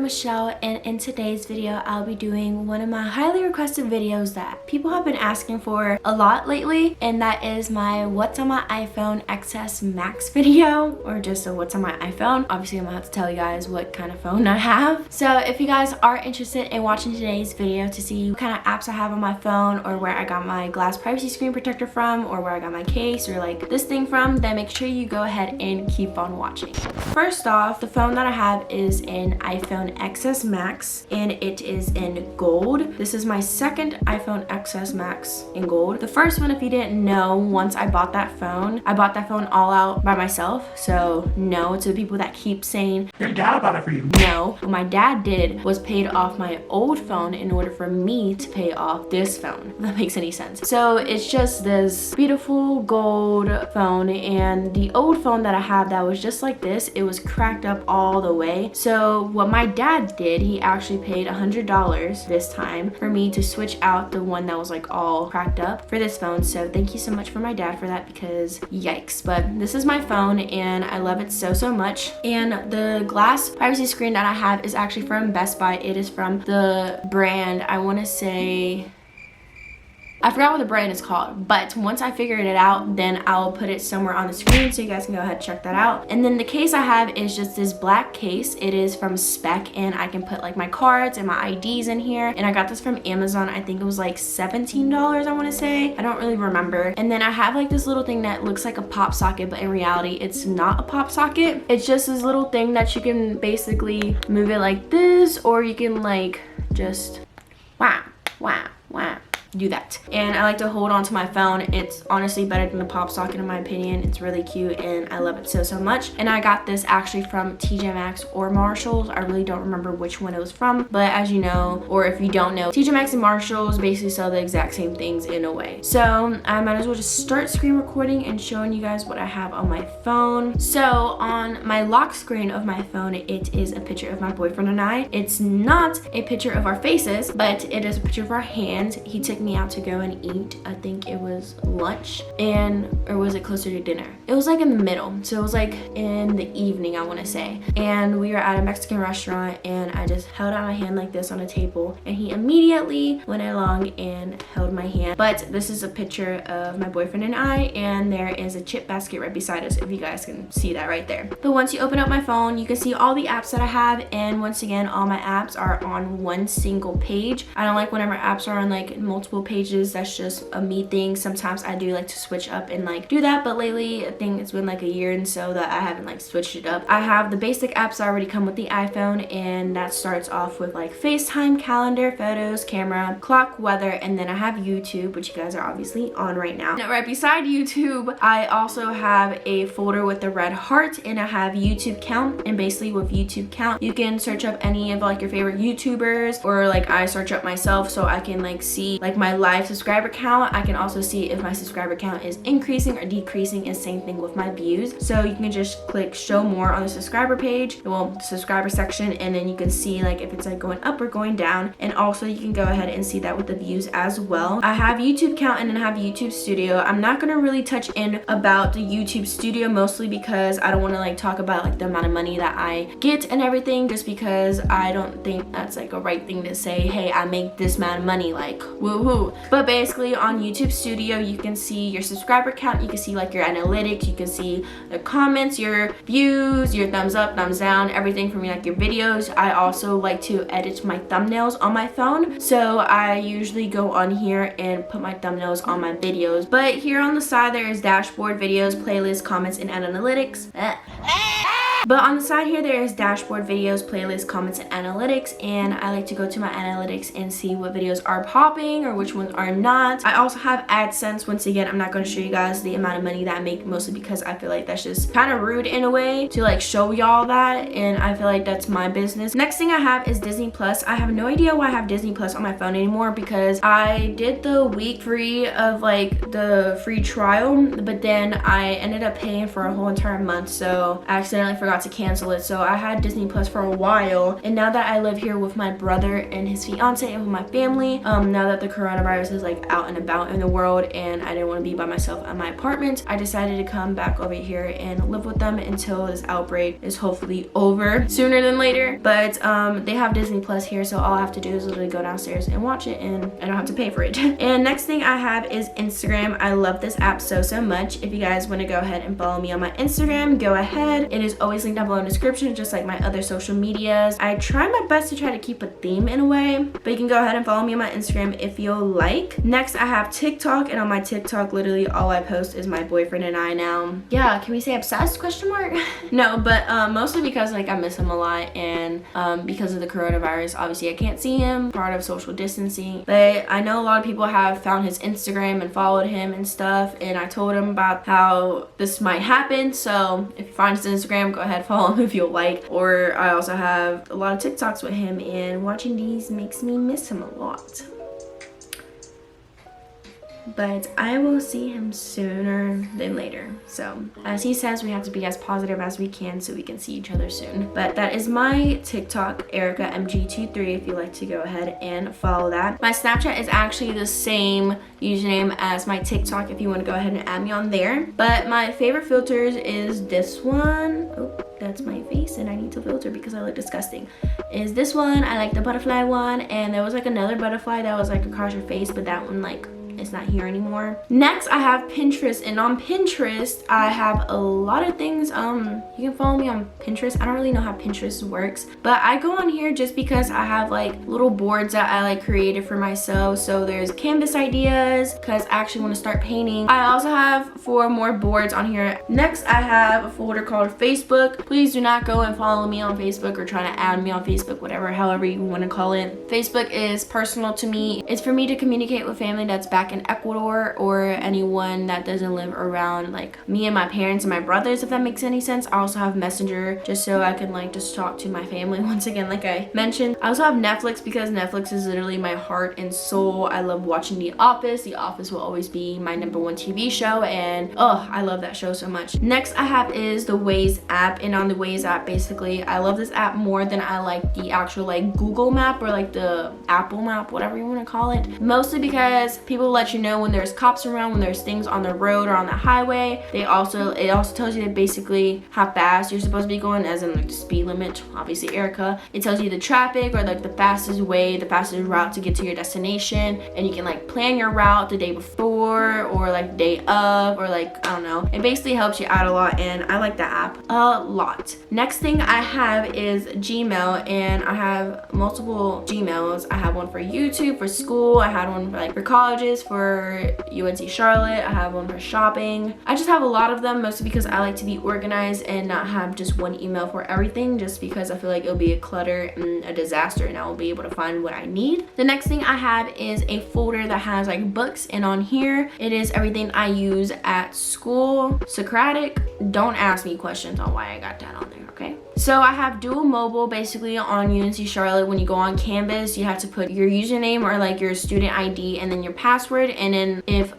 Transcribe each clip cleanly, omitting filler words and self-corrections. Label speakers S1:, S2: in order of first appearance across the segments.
S1: Michelle, and in today's video I'll be doing one of my highly requested videos that people have been asking for a lot lately, and that is my what's on my iPhone XS Max video, or just a what's on my iPhone. Obviously I'm gonna have to tell you guys what kind of phone I have. So if you guys are interested in watching today's video to see what kind of apps I have on my phone, or where I got my glass privacy screen protector from, or where I got my case, or like this thing from, then make sure you go ahead and keep on watching. First off, the phone that I have is an iPhone XS Max, and it is in gold. This is my second iPhone XS Max in gold. The first one, if you didn't know, once I bought that phone all out by myself. So no, to the people that keep saying
S2: your dad bought it for you.
S1: No, what my dad did was paid off my old phone in order for me to pay off this phone, if that makes any sense. So it's just this beautiful gold phone, and the old phone that I have that was just like this, it was cracked up all the way. So what my dad did, he actually paid $100 this time for me to switch out the one that was like all cracked up for this phone. So thank you so much for my dad for that, because yikes. But this is my phone and I love it so much. And the glass privacy screen that I have is actually from Best Buy. It is from the brand, I want to say, I forgot what the brand is called, but once I figured it out, then I'll put it somewhere on the screen so you guys can go ahead and check that out. And then the case I have is just this black case. It is from Spec, and I can put like my cards and my IDs in here. And I got this from Amazon. I think it was like $17, I want to say. I don't really remember. And then I have like this little thing that looks like a pop socket, but in reality, it's not a pop socket. It's just this little thing that you can basically move it like this, or you can like just wow, do that. And I like to hold on to my phone. It's honestly better than the pop socket in my opinion. It's really cute and I love it so much. And I got this actually from TJ Maxx or Marshalls. I really don't remember which one it was from, but as you know, or if you don't know, TJ Maxx and Marshalls basically sell the exact same things in a way. So I might as well just start screen recording and showing you guys what I have on my phone. So on my lock screen of my phone, it is a picture of my boyfriend and I. It's not a picture of our faces, but it is a picture of our hands. He took me out to go and eat. I think it was lunch, or was it closer to dinner? It was like in the middle, so it was like in the evening, I want to say. And we were at a Mexican restaurant, and I just held out my hand like this on a table, and he immediately went along and held my hand. But this is a picture of my boyfriend and I, and there is a chip basket right beside us, if you guys can see that right there. But once you open up my phone, you can see all the apps that I have, and once again, all my apps are on one single page. I don't like whenever apps are on like multiple pages. That's just a me thing. Sometimes I do like to switch up and like do that, but lately I think it's been like a year and so that I haven't like switched it up. I have the basic apps that already come with the iPhone, and that starts off with like FaceTime, calendar, photos, camera, clock, weather, and then I have YouTube, which you guys are obviously on right now. Now right beside YouTube, I also have a folder with the red heart, and I have YouTube count. And basically with YouTube count, you can search up any of like your favorite YouTubers, or like I search up myself so I can like see like my live subscriber count. I can also see if my subscriber count is increasing or decreasing, and same thing with my views. So you can just click show more on the subscriber page, well, the subscriber section, and then you can see like if it's like going up or going down. And also you can go ahead and see that with the views as well. I have YouTube count, and then I have YouTube Studio. I'm not gonna really touch in about the YouTube Studio, mostly because I don't want to like talk about like the amount of money that I get and everything, just because I don't think that's like a right thing to say, hey, I make this amount of money, like woohoo. But basically on YouTube Studio, you can see your subscriber count, you can see like your analytics, you can see the comments, your views, your thumbs up, thumbs down, everything from like your videos. I also like to edit my thumbnails on my phone, so I usually go on here and put my thumbnails on my videos. But here on the side there is dashboard, videos, playlists, comments, and analytics. But on the side here, there is dashboard, videos, playlists, comments, and analytics. And I like to go to my analytics and see what videos are popping or which ones are not. I also have AdSense. Once again, I'm not going to show you guys the amount of money that I make, mostly because I feel like that's just kind of rude in a way to like show y'all that. And I feel like that's my business. Next thing I have is Disney Plus. I have no idea why I have Disney Plus on my phone anymore, because I did the week free of like the free trial, but then I ended up paying for a whole entire month. So I accidentally forgot forgot to cancel it. So I had Disney Plus for a while, and now that I live here with my brother and his fiance and with my family, now that the coronavirus is like out and about in the world and I didn't want to be by myself at my apartment, I decided to come back over here and live with them until this outbreak is hopefully over sooner than later. But they have Disney Plus here, so all I have to do is literally go downstairs and watch it, and I don't have to pay for it. And next thing I have is Instagram. I love this app so much. If you guys want to go ahead and follow me on my Instagram, go ahead. It is always linked down below in the description, just like my other social medias. I try my best to try to keep a theme in a way, but you can go ahead and follow me on my Instagram if you'll like. Next I have TikTok, and on my TikTok literally all I post is my boyfriend and I now. Yeah, can we say obsessed, question mark? No, but mostly because like I miss him a lot, and because of the coronavirus, obviously I can't see him, part of social distancing. But I know a lot of people have found his Instagram and followed him and stuff, and I told him about how this might happen. So if you find his Instagram, go ahead, follow him if you'll like. Or I also have a lot of TikToks with him, and watching these makes me miss him a lot. But I will see him sooner than later. So as he says, we have to be as positive as we can so we can see each other soon. But that is my TikTok, Erika MG23, if you like to go ahead and follow that. My Snapchat is actually the same username as my TikTok if you want to go ahead and add me on there. But my favorite filters is this one. Oh, that's my face and I need to filter because I look disgusting. Is this one. I like the butterfly one, and there was like another butterfly that was like across your face, but that one like it's not here anymore. Next I have Pinterest, and on Pinterest I have a lot of things. You can follow me on Pinterest. I don't really know how Pinterest works, but I go on here just because I have like little boards that I like created for myself. So there's canvas ideas because I actually want to start painting. I also have 4 more boards on here. Next I have a folder called Facebook. Please do not go and follow me on Facebook or try to add me on Facebook, whatever, however you want to call it. Facebook is personal to me. It's for me to communicate with family that's back in Ecuador, or anyone that doesn't live around like me and my parents and my brothers, if that makes any sense. I also have Messenger just so I can like just talk to my family once again, like I mentioned. I also have Netflix because Netflix is literally my heart and soul. I love watching The Office. The Office will always be my #1 TV show, and oh, I love that show so much. Next I have is the Waze app, and on the Waze app basically I love this app more than I like the actual like Google map or like the Apple map, whatever you want to call it, mostly because people let you know when there's cops around, when there's things on the road or on the highway. It also tells you basically how fast you're supposed to be going, as in like the speed limit, obviously Erica. It tells you the traffic or like the fastest way, the fastest route to get to your destination, and you can like plan your route the day before or like the day of, or like I don't know. It basically helps you out a lot, and I like that app a lot. Next thing I have is Gmail, and I have multiple Gmails. I have one for YouTube, for school. I had one for like for colleges, for UNC Charlotte. I have one for shopping. I just have a lot of them, mostly because I like to be organized and not have just one email for everything, just because I feel like it'll be a clutter and a disaster and I will be able to find what I need. The next thing I have is a folder that has like books, and on here it is everything I use at school. Socratic, don't ask me questions on why I got that on there, okay? So I have dual mobile. Basically on UNC Charlotte, when you go on Canvas, you have to put your username or like your student ID and then your password, and then if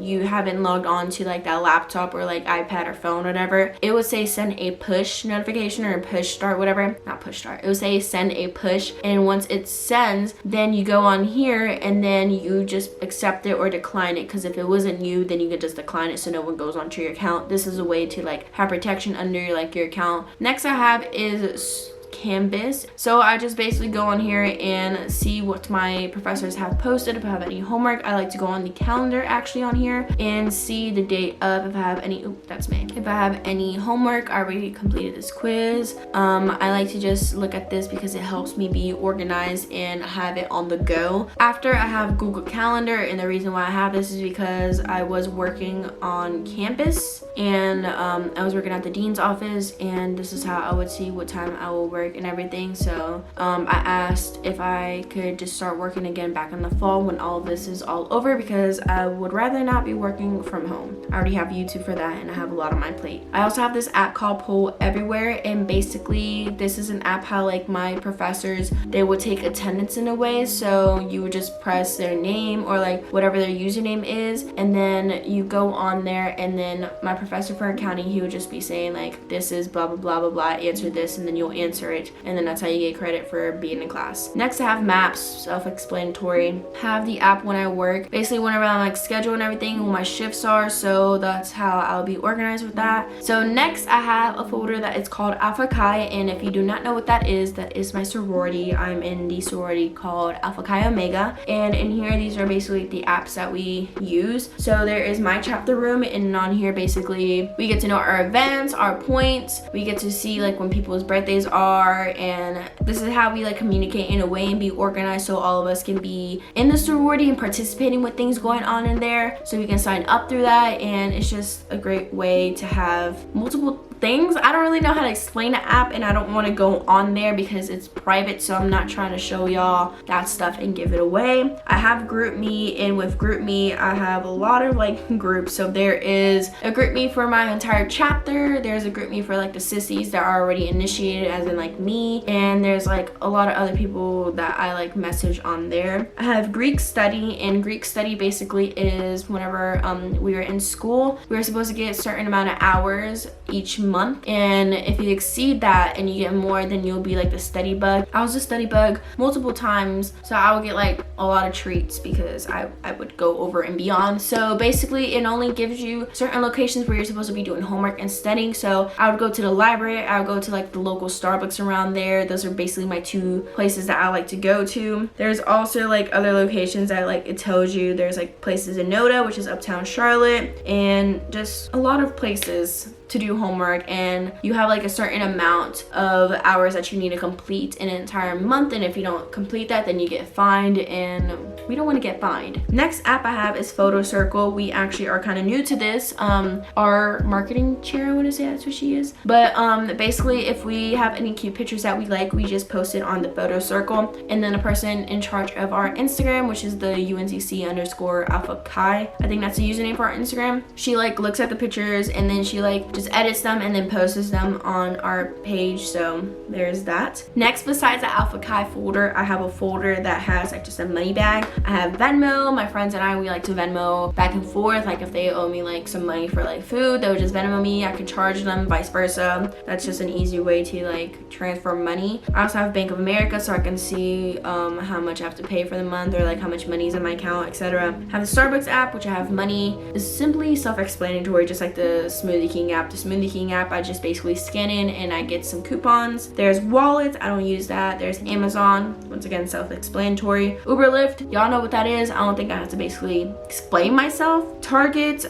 S1: you haven't logged on to like that laptop or like iPad or phone, whatever, it would say send a push notification or a push start, whatever. Not push start, it would say send a push, and once it sends, then you go on here and then you just accept it or decline it, because if it wasn't you, then you could just decline it so no one goes onto your account. This is a way to like have protection under like your account. Next I have is Canvas. So I just basically go on here and see what my professors have posted. If I have any homework, I like to go on the calendar actually on here and see the date of if I have any, that's me. If I have any homework, I already completed this quiz. I like to just look at this because it helps me be organized and have it on the go. After I have Google Calendar, and the reason why I have this is because I was working on campus, and I was working at the dean's office, and this is how I would see what time I will work work and everything. So I asked if I could just start working again back in the fall when all of this is all over, because I would rather not be working from home. I already have YouTube for that and I have a lot on my plate. I also have this app called Poll Everywhere, and basically this is an app how like my professors, they would take attendance in a way. So you would just press their name or like whatever their username is, and then you go on there, and then my professor for accounting, he would just be saying like, this is blah blah blah blah blah, answer this, and then you'll answer it, and then that's how you get credit for being in class. Next I have maps, self-explanatory. Have the app when I work, basically whenever I'm like schedule and everything, when my shifts are, so that's how I'll be organized with that. So next I have a folder that is called Alpha Chi, and if you do not know what that is my sorority. I'm in the sorority called Alpha Chi Omega, and in here these are basically the apps that we use. So there is my chapter room, and on here basically we get to know our events, our points, we get to see like when people's birthdays are, and this is how we like communicate in a way and be organized so all of us can be in the sorority and participating with things going on in there, so we can sign up through that. And it's just a great way to have multiple things. I don't really know how to explain the app, and I don't want to go on there because it's private, so I'm not trying to show y'all that stuff and give it away. I have GroupMe, and with GroupMe I have a lot of like groups. So there is a GroupMe for my entire chapter, there's a GroupMe for like the sissies that are already initiated, as in like me, and there's like a lot of other people that I like message on there. I have Greek study, and Greek study basically is whenever we were in school, we were supposed to get a certain amount of hours each month, and if you exceed that and you get more, then you'll be like the study bug. I was a study bug multiple times, so I would get like a lot of treats because I would go over and beyond. So basically it only gives you certain locations where you're supposed to be doing homework and studying. So I would go to the library, I would go to like the local Starbucks around there. Those are basically my two places that I like to go to. There's also like other locations that like it tells you, there's like places in Noda, which is uptown Charlotte, and just a lot of places to do homework, and you have like a certain amount of hours that you need to complete in an entire month, and if you don't complete that then you get fined, and we don't want to get fined. Next app I have is Photo Circle. We actually are kind of new to this. Our marketing chair, I want to say that's what she is, but basically if we have any cute pictures that we like, we just post it on the Photo Circle, and then a person in charge of our Instagram, which is the UNCC_Alpha Chi, I think that's the username for our Instagram, she like looks at the pictures and then she like just edits them and then posts them on our page. So there's that. Next, besides the Alpha Chi folder, I have a folder that has like just a money bag. I have Venmo. My friends and I, we like to Venmo back and forth. Like if they owe me like some money for like food, they would just Venmo me. I could charge them, vice versa. That's just an easy way to like transfer money. I also have Bank of America, so I can see how much I have to pay for the month, or like how much money is in my account, etc. I have the Starbucks app, which I have money. It's simply self-explanatory, just like the Smoothie King app. The Smoothie King app, I just basically scan in and I get some coupons. There's wallets, I don't use that. There's Amazon, once again self-explanatory. Uber, Lyft, y'all know what that is. I don't think I have to basically explain myself. Target,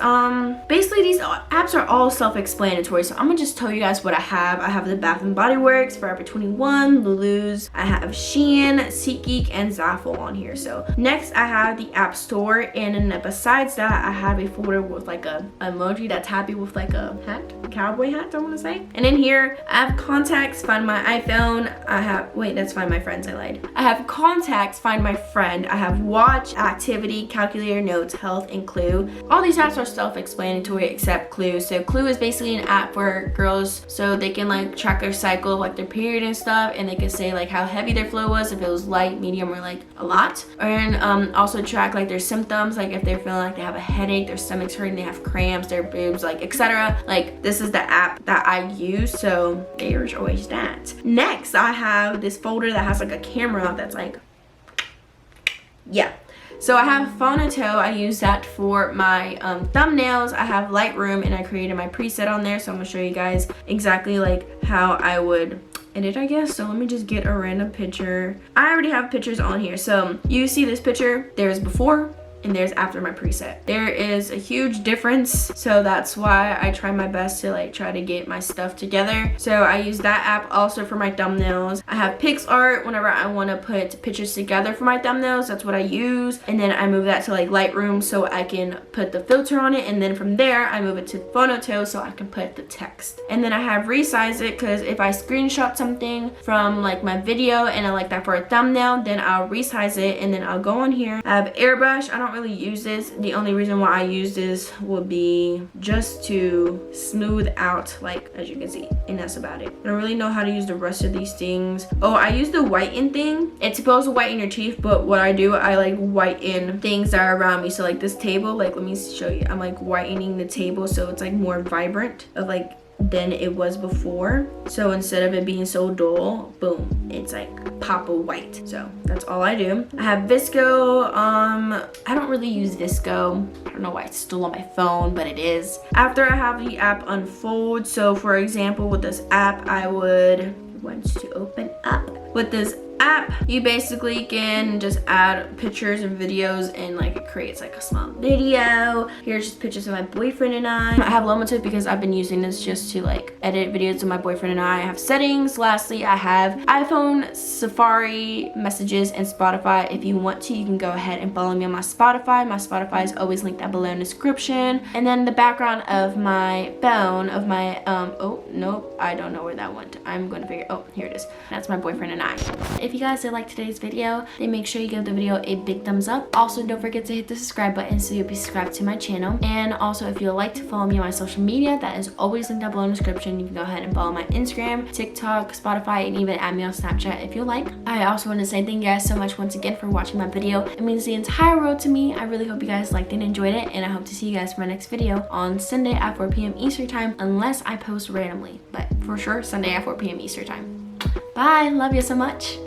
S1: basically these apps are all self-explanatory, so I'm gonna just tell you guys what I have. I have the Bath and Body Works, Forever 21, Lulu's, I have Shein, SeatGeek, and Zaffle on here. So next I have the App Store, and then besides that I have a folder with like a emoji that's happy with like a hat, cowboy hat, I want to say. And in here I have contacts, find my iPhone. I have, wait, that's find my friends, I lied. I have contacts, find my friend. I have watch, activity, calculator, notes, health, and Clue. All these apps are self-explanatory except Clue. So Clue is basically an app for girls, so they can like track their cycle, like their period and stuff, and they can say like how heavy their flow was, if it was light, medium, or like a lot. And also track like their symptoms, like if they're feeling like they have a headache, their stomach's hurting, they have cramps, their boobs, like etc. Like this is the app that I use, so there's always that. Next I have this folder that has like a camera that's like, yeah. So I have Phonoto, I use that for my thumbnails. I have Lightroom, and I created my preset on there, so I'm gonna show you guys exactly like how I would edit, I guess. So let me just get a random picture. I already have pictures on here. So you see this picture, there's before and there's after my preset. There is a huge difference, so that's why I try my best to like try to get my stuff together. So I use that app also for my thumbnails. I have PixArt whenever I want to put pictures together for my thumbnails. That's what I use, and then I move that to like Lightroom so I can put the filter on it, and then from there I move it to Photo so I can put the text. And then I have resize it because if I screenshot something from like my video and I like that for a thumbnail, then I'll resize it, and then I'll go on here. I have Airbrush. I don't really use this. The only reason why I use this would be just to smooth out, like as you can see, and that's about it. I don't really know how to use the rest of these things. Oh, I use the whiten thing. It's supposed to whiten your teeth, but what I do, I like whiten things that are around me. So like this table, like let me show you. I'm like whitening the table so it's like more vibrant of like than it was before. So instead of it being so dull, boom, it's like pop of white. So that's all I do. I have Visco. I don't really use Visco. I don't know why it's still on my phone, but it is. After I have the app unfold, so for example with this app, I would want to open up. With this app, you basically can just add pictures and videos, and like it creates like a small video. Here's just pictures of my boyfriend and I have Lomotive because I've been using this just to like edit videos of my boyfriend and I have settings. Lastly, I have iPhone, Safari, messages, and Spotify. If you want to, you can go ahead and follow me on my Spotify. My Spotify is always linked down below in the description. And then the background of my phone of my oh nope, I don't know where that went. I'm going to figure, oh, here it is. That's my boyfriend and I. If you guys did like today's video, then make sure you give the video a big thumbs up. Also, don't forget to hit the subscribe button so you'll be subscribed to my channel. And also, if you'd like to follow me on my social media, that is always linked down below in the description. You can go ahead and follow my Instagram, TikTok, Spotify, and even add me on Snapchat if you like. I also want to say thank you guys so much once again for watching my video. It means the entire world to me. I really hope you guys liked and enjoyed it, and I hope to see you guys for my next video on Sunday at 4 p.m. Eastern time, unless I post randomly. But for sure, Sunday at 4 p.m. Eastern time. Bye. Love you so much.